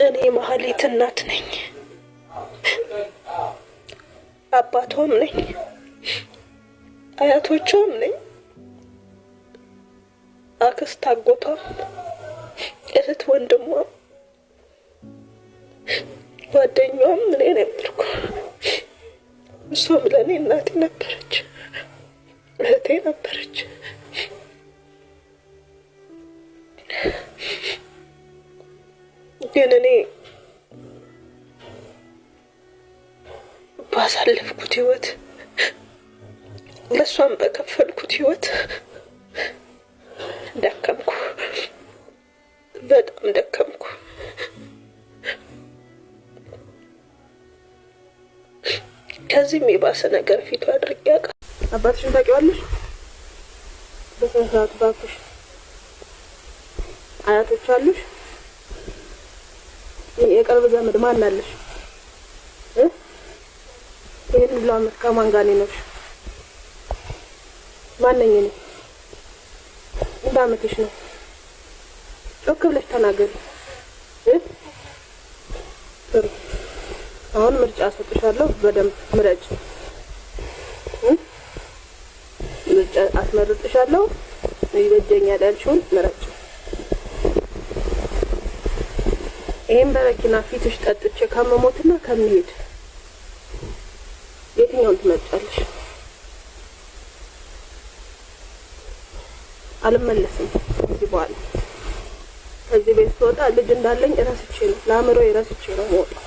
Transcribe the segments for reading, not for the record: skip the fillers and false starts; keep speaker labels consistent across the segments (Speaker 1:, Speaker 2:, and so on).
Speaker 1: እኔ መሀሌት እናት ነኝ፣ አባቷም ነኝ፣ አያቶቿም ነኝ፣ አክስት አጎቷም፣ እህት ወንድሟም፣ ጓደኛዋም እኔ ነበርኩ። እሷም ለእኔ እናቴ ነበረች፣ እህቴ ነበረች። ግን እኔ ባሳለፍኩት ህይወት ለሷም በከፈልኩት ህይወት ደከምኩ፣ በጣም ደከምኩ። ከዚህም የባሰ ነገር ፊቱ አድርጌ ያውቃል።
Speaker 2: አባትሽን ታውቂዋለሽ? በስነ ስርዓት ባክሽ። አያቶች አሉሽ? የቅርብ ዘመድ ማን አለሽ? ይሄን ሁሉ ዓመት ከማን ጋር ነው? ማን ነኝ እኔ? እንደ ዓመትሽ ነው? ጮክ ብለሽ ተናገሪ። አሁን ምርጫ ሰጥሻለሁ፣ በደንብ ምረጭ። ምርጫ አስመርጥሻለሁ፣ ይበጀኛል ያልሽውን ምረጭ። ይሄን በመኪና ፊትሽ ጠጥቼ ከመሞትና ከመሄድ የትኛውን ትመርጫለሽ? አልመለስም ከዚህ በኋላ። ከዚህ ቤት ስወጣ ልጅ እንዳለኝ እረስቼ ነው፣ ለአእምሮ እረስቼ ነው የምወጣው።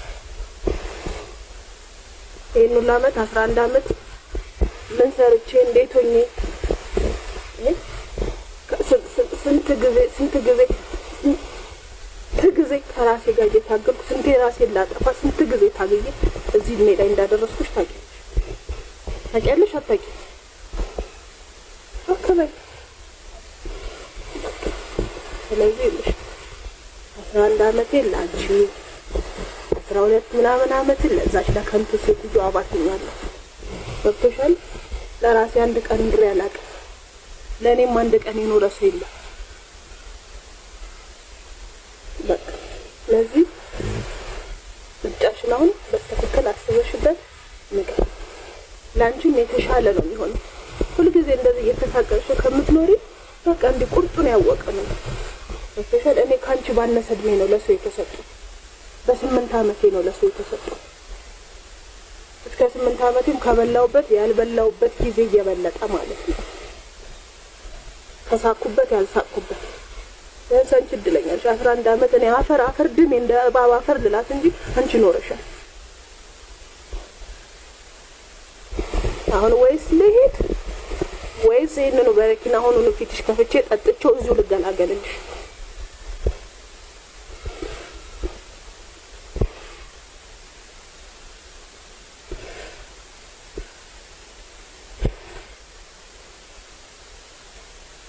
Speaker 2: ይሄን ሁሉ ዓመት 11 ዓመት ምን ሰርቼ እንዴት ሆኜ ስንት ጊዜ ከራሴ ጋር እየታገልኩ ስንቴ ራሴን ላጠፋ ስንት ጊዜ ታግዬ እዚህ እድሜ ላይ እንዳደረስኩሽ ታውቂያለሽ? አታውቂም? አከበይ። ስለዚህ 11 ዓመቴ ላንቺ 12 ምናምን ዓመት ለዛች ለከንቱ ሴትዮ አባትኛለሁ። ገብቶሻል? ለራሴ አንድ ቀን እንድሬ አላውቅም። ለእኔም አንድ ቀን የኖረ ሰው የለም። በቃ ስለዚህ ምርጫሽን አሁን በትክክል አስበሽበት ንገሪ። ለአንቺም የተሻለ ነው የሚሆነው። ሁልጊዜ እንደዚህ እየተሳቀቅሽ ከምትኖሪ በቃ እንዲህ ቁርጡን ያወቀ ነው። ገብቶሻል? እኔ ከአንቺ ባነሰ እድሜ ነው ለሰው የተሰጠው። በ8 ዓመቴ ነው ለሰው የተሰጠው። እስከ 8 ዓመቴም ከበላውበት ያልበላውበት ጊዜ እየበለጠ ማለት ነው። ከሳኩበት ያልሳኩበት ቢያንስ አንቺ እድለኛ ነሽ። 11 ዓመት እኔ አፈር ድሜ እንደ እባብ አፈር ልላት እንጂ አንቺ ኖረሻል። አሁን ወይስ ልሂድ ወይስ ይሄንን በረኪና አሁኑኑ ፊትሽ ከፍቼ ጠጥቼው እዚሁ ልገላገልልሽ?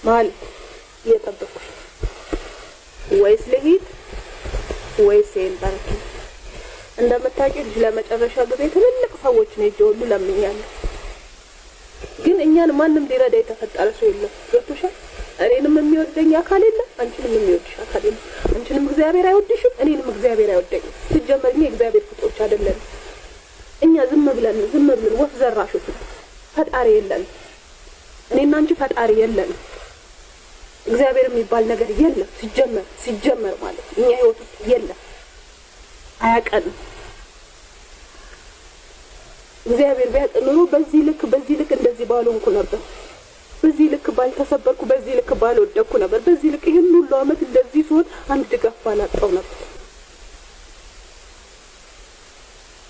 Speaker 2: ማለት እየጠበኩሽ ወይስ ልሂድ ወይስ ይሄን በረኪና? እንደምታውቂው ለመጨረሻ ጊዜ ትልልቅ ሰዎች ነው እየሁሉ ለምኛለሁ። ግን እኛን ማንም ሊረዳ የተፈጠረ ሰው የለም። ገብቶሻል? እኔንም የሚወደኝ አካል የለም፣ አንቺንም የሚወድሽ አካል የለም። አንቺንም እግዚአብሔር አይወድሽም፣ እኔንም እግዚአብሔር አይወደኝም። ሲጀመር እኛ እግዚአብሔር ፍጡሮች አይደለንም። እኛ ዝም ብለን ወፍ ዘራሾች ፈጣሪ የለን። እኔና አንቺ ፈጣሪ የለን። እግዚአብሔር የሚባል ነገር የለም ሲጀመር ማለት እኛ ህይወት ውስጥ የለም፣ አያቀንም። እግዚአብሔር ቢያውቅ ኑሮ በዚህ ልክ እንደዚህ ባልሆንኩ ነበር። በዚህ ልክ ባልተሰበርኩ፣ በዚህ ልክ ባልወደቅኩ ነበር። በዚህ ልክ ይሄን ሁሉ ዓመት እንደዚህ ሲሆን አንድ ድጋፍ ባላጣው ነበር።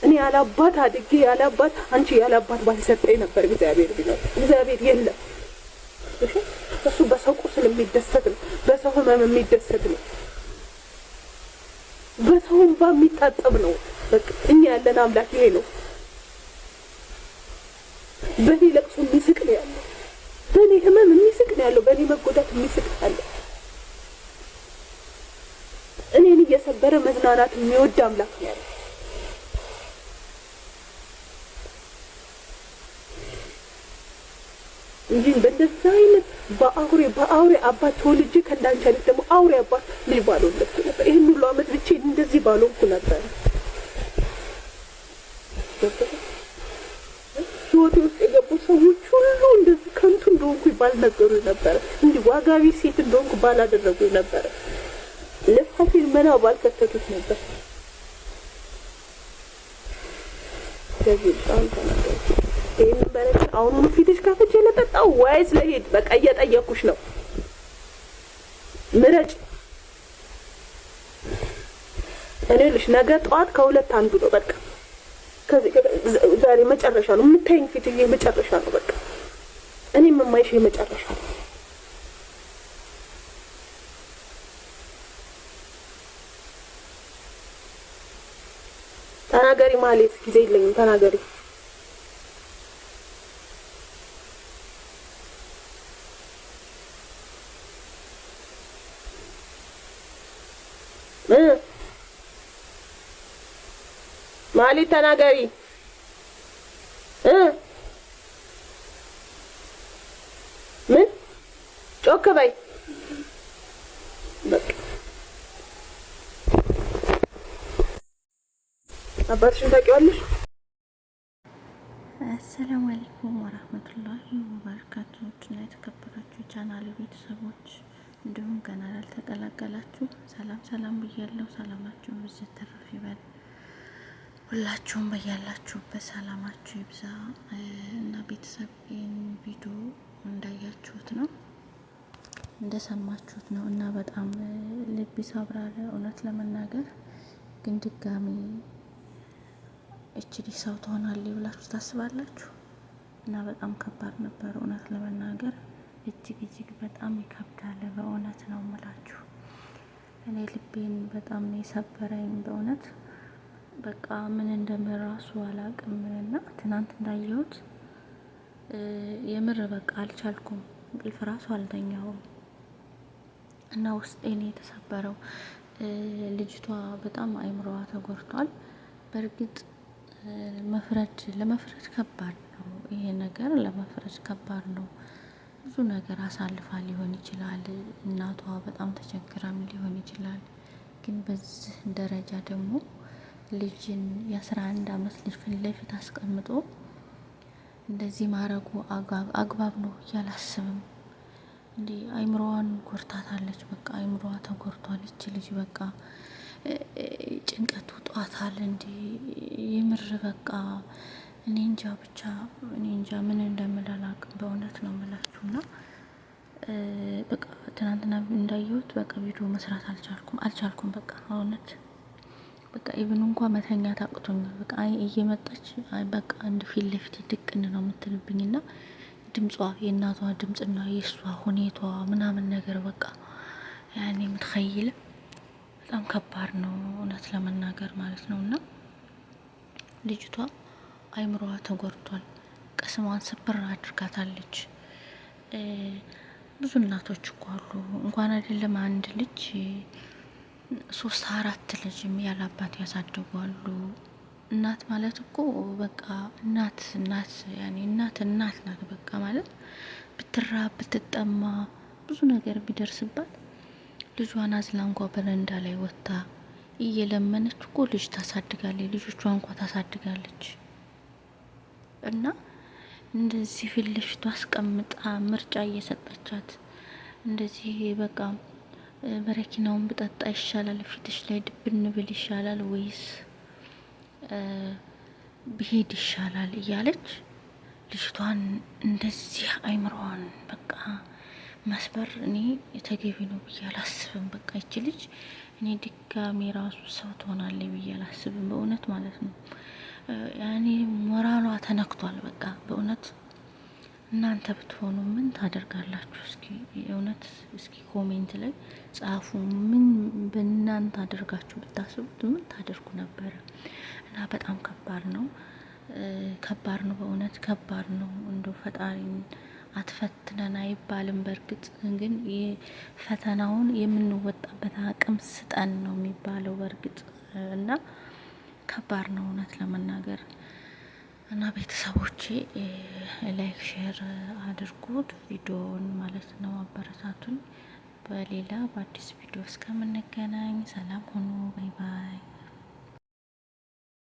Speaker 2: እኔ ያላባት አድጌ ያላባት አንቺ ያላባት ባልሰጠኝ ነበር እግዚአብሔር ቢኖር። እግዚአብሔር የለም። እሱ በሰው ቁስል የሚደሰት ነው፣ በሰው ህመም የሚደሰት ነው፣ በሰው እንባ የሚታጠብ ነው። በቃ እኛ ያለን አምላክ ይሄ ነው። በኔ ለቅሶ የሚስቅ ነው ያለው፣ በኔ ህመም የሚስቅ ነው ያለው፣ በኔ መጎዳት የሚስቅ ነው ያለው። እኔን እየሰበረ መዝናናት የሚወድ አምላክ ነው ያለው። እንጂ በእንደዛ አይነት በአውሬ አባት ተወልጄ ከእንዳንቺ አይነት ደግሞ አውሬ አባት ልጅ ባልወለድኩ ነበር። ይህን ሁሉ ዓመት ብቻዬን እንደዚህ ባልሆንኩ ነበር። ህይወቴ ውስጥ የገቡ ሰዎች ሁሉ እንደዚህ ከንቱ እንደሆንኩ ባልነገሩ ነበር። እንዲህ ዋጋ ቢስ ሴት እንደሆንኩ ባላደረጉ ነበር። ልፋቴን መና ባልከተቱት ነበር። ገዝታን ተናገር ይሄን በረከ አሁን ፊትሽ ከፍቼ ለጠጣው ወይስ ለሄድ? በቃ እየጠየኩሽ ነው። ምረጭ። እኔ ልሽ ነገ ጠዋት ከሁለት አንዱ ነው። በቃ ከዚህ ዛሬ መጨረሻ ነው። የምታይኝ ፊት ይሄ መጨረሻ ነው። በቃ እኔም የማይሽ የመጨረሻ ነው። ተናገሪ ማለት ጊዜ የለኝም። ተናገሪ። ማለት ተናገሪ። ምን ጮክ በይ። በቃ አባትሽን ታውቂዋለሽ?
Speaker 3: አሰላሙ አለይኩም ወራህመቱላሂ ወበረካቱሁ። የተከበራችሁ ቻናል ቤተሰቦች እንዲሁም ገና ያልተቀላቀላችሁ ሰላም ብያለሁ። ሰላማችሁ ብዝት ተረፍ ይበል። ሁላችሁም በያላችሁበት ሰላማችሁ ይብዛ እና ቤተሰብ ይህን ቪዲዮ እንዳያችሁት ነው እንደሰማችሁት ነው እና በጣም ልብ ይሰብራል። እውነት ለመናገር ግን ድጋሚ እቺ ልጅ ሰው ትሆናለች ብላችሁ ታስባላችሁ? እና በጣም ከባድ ነበር እውነት ለመናገር እጅግ በጣም ይከብዳል። በእውነት ነው የምላችሁ። እኔ ልቤን በጣም ነው የሰበረኝ በእውነት በቃ ምን እንደምራሱ አላቅም። እና ትናንት እንዳየሁት የምር በቃ አልቻልኩም። እንቅልፍ ራሱ አልተኛውም እና ውስጤን የተሰበረው ልጅቷ በጣም አይምሮዋ ተጎድቷል። በእርግጥ ለመፍረድ ከባድ ነው። ይሄ ነገር ለመፍረድ ከባድ ነው። ብዙ ነገር አሳልፋ ሊሆን ይችላል። እናቷ በጣም ተቸግራም ሊሆን ይችላል። ግን በዚህ ደረጃ ደግሞ ልጅን የ11 አመት ልጅ ፊት ለፊት አስቀምጦ እንደዚህ ማረጉ አግባብ ነው እያላስብም። እንዴ አይምሮዋን ጎርታታለች። በቃ አይምሮዋ ተጎርቷል። እቺ ልጅ በቃ ጭንቀቱ ጧታል። እንዴ የምር በቃ እኔ እንጃ ምን እንደምላላቅም በእውነት ነው የምላችሁና በቃ ትናንትና እንዳየሁት በቃ ቪዲዮ መስራት አልቻልኩም። በቃ እውነት በቃ ኢቭን እንኳን መተኛ ታቅቶኛል። በቃ እየመጣች በቃ አንድ ፊት ለፊት ድቅን ነው የምትልብኝና ድምጿ የእናቷ ድምጽና የእሷ ሁኔታዋ ምናምን ነገር በቃ ያኔ የምትኸይል በጣም ከባድ ነው እውነት ለመናገር ማለት ነውና ልጅቷ አይምሮዋ ተጎድቷል። ቅስሟን ስብር አድርጋታለች። ብዙ እናቶች እኮ አሉ እንኳን አይደለም አንድ ልጅ 3-4 ልጅም ያላባት ያሳድጓሉ። እናት ማለት እኮ በቃ እናት ያኔ እናት ናት። በቃ ማለት ብትራብ ብትጠማ ብዙ ነገር ቢደርስባት ልጇን አዝላ እንኳ በረንዳ ላይ ወጥታ እየለመነች እኮ ልጅ ታሳድጋለች። ልጆቿ እንኳ ታሳድጋለች። እና እንደዚህ ፊት ለፊቷ አስቀምጣ ምርጫ እየሰጠቻት እንደዚህ በቃ በረኪናውን ብጠጣ ይሻላል፣ ፊትሽ ላይ ድብን ብል ይሻላል ወይስ ብሄድ ይሻላል እያለች ልጅቷን እንደዚህ አይምሮዋን በቃ መስበር እኔ ተገቢ ነው ብዬ አላስብም። በቃ ይች ልጅ እኔ ድጋሜ ራሱ ሰው ትሆናለች ብዬ አላስብም በእውነት ማለት ነው። ያኔ ሞራሏ ተነክቷል። በቃ በእውነት እናንተ ብትሆኑ ምን ታደርጋላችሁ? እስኪ የእውነት እስኪ ኮሜንት ላይ ጻፉ። ምን በእናንተ አድርጋችሁ ብታስቡት ምን ታደርጉ ነበረ? እና በጣም ከባድ ነው በእውነት ከባድ ነው። እንደው ፈጣሪን አትፈትነን አይባልም። በእርግጥ ግን ፈተናውን የምንወጣበት አቅም ስጠን ነው የሚባለው በእርግጥ እና ከባድ ነው እውነት ለመናገር እና ቤተሰቦቼ ላይክ ሼር አድርጉት ቪዲዮውን ማለት ነው። አበረታቱኝ። በሌላ በአዲስ ቪዲዮ እስከምንገናኝ ሰላም ሁኑ። ባይ ባይ።